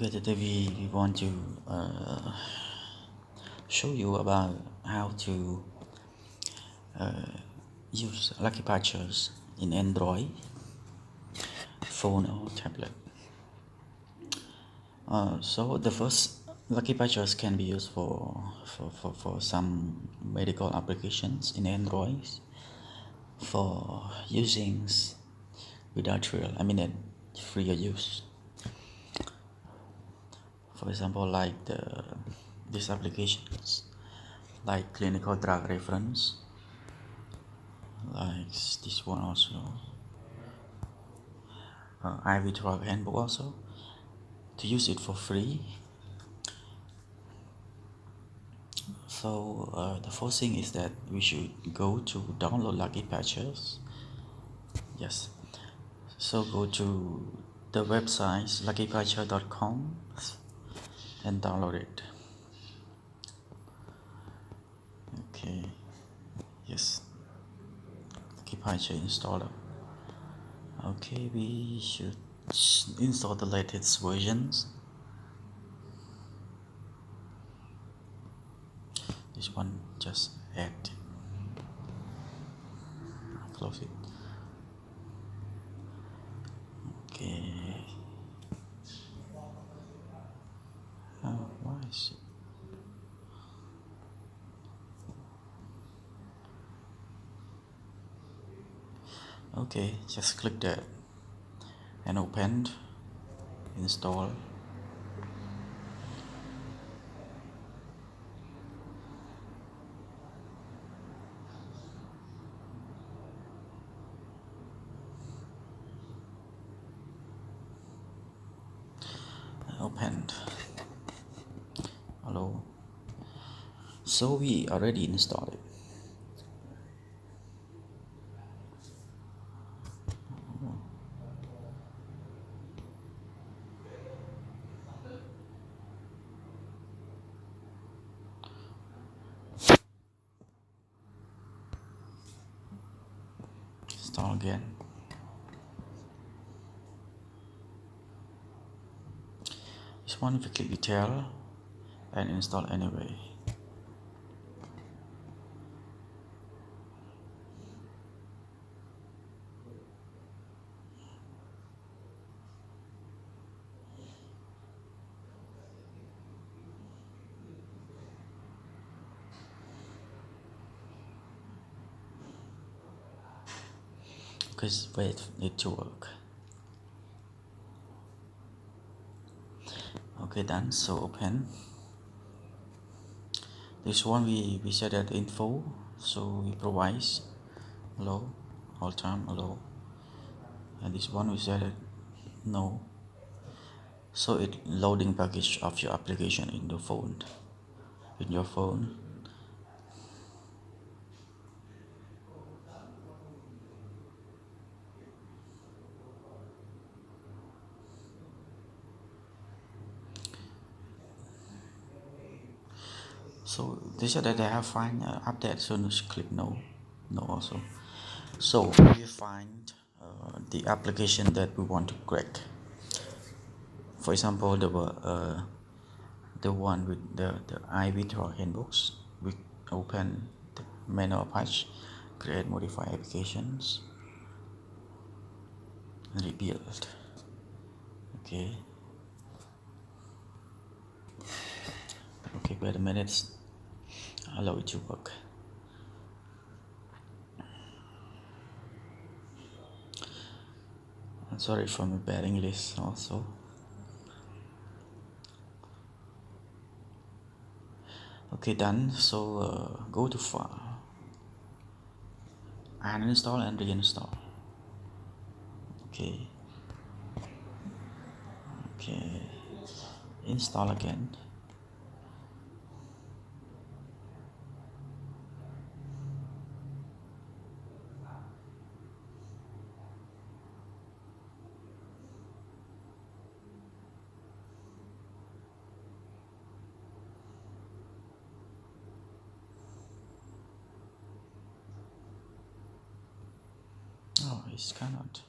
Okay, today we want to uh, show you about how to use Lucky Patchers in Android phone or tablet. So the first Lucky Patchers can be used for some medical applications in Android for using without real, free use. For example, like these applications like clinical drug reference, like this one also, IV drug handbook also, to use it for free. So the first thing is that we should go to download Lucky Patches. Yes, so go to the website luckypatcher.com and download it. Okay, yes, Lucky Patcher installer. Okay, we should install the latest versions. This one, just add, close it. Okay. Why is it? Okay, just click that and open, install. Opened. Hello. So we already installed it. Install again. This one we click detail and install anyway. Because wait, need to work. Okay, done. So open. This one we set at info, so we provide hello, all time hello, and this one we set it no. So it loading package of your application in the phone, in your phone. So they said that they have find update, so just click no, no also. So we find the application that we want to crack. For example, the one with the iVTOR handbooks. We open the manual patch, create modify applications, and rebuild. Okay. Okay, wait a minute. Allow it to work. I'm sorry for my bad English also. Okay, done. So go to file, uninstall and reinstall. Okay. Okay. Install again. Oh, it's cannot.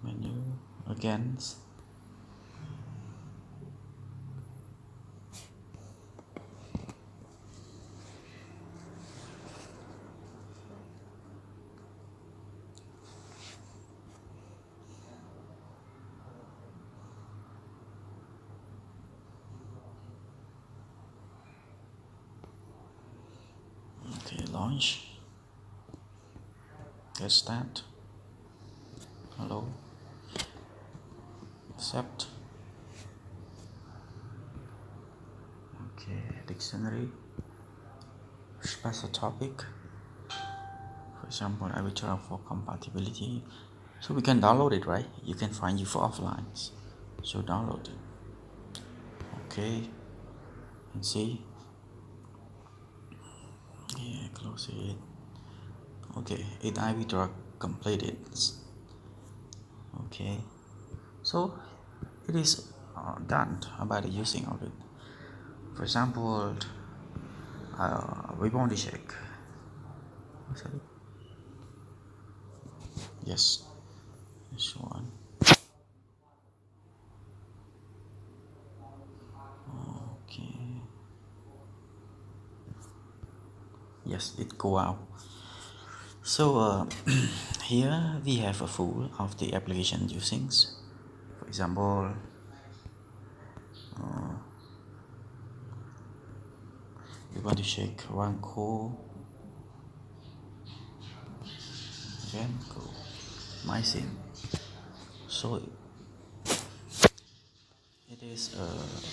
Menu again. launch. Get start. Hello. Accept. Okay, dictionary. Special topic. For example, I will try for compatibility. So we can download it, right? You can find it for offline. So download it. Okay. And see. Yeah, close it. Okay, it I withdraw completed. Okay, so it is done by the using of it. For example, we want to check. Sorry. Yes, this one. Okay. Yes, it go out. So here we have a full of the application usings. For example, we want to check one call. Then go my sim. So it is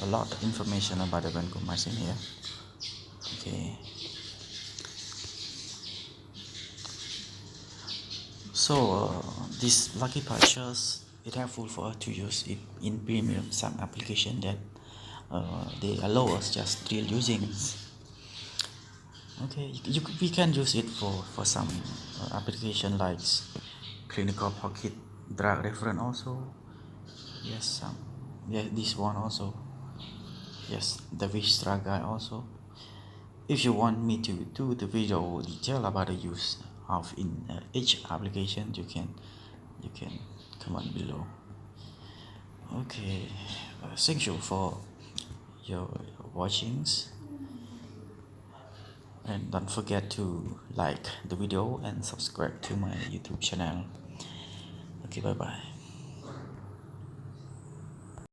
a lot of information about the vancomycin here. Okay. So this lucky patches it helpful for us to use it in premium some application that they allow us just still using. Okay, we can use it for some application like clinical pocket drug reference also. Yes, yeah, this one also. Yes, the Vistra guy also. If you want me to do the video detail about the use of in each application, you can comment below. Okay, thank you for your watchings, and don't forget to like the video and subscribe to my YouTube channel. Okay, bye bye.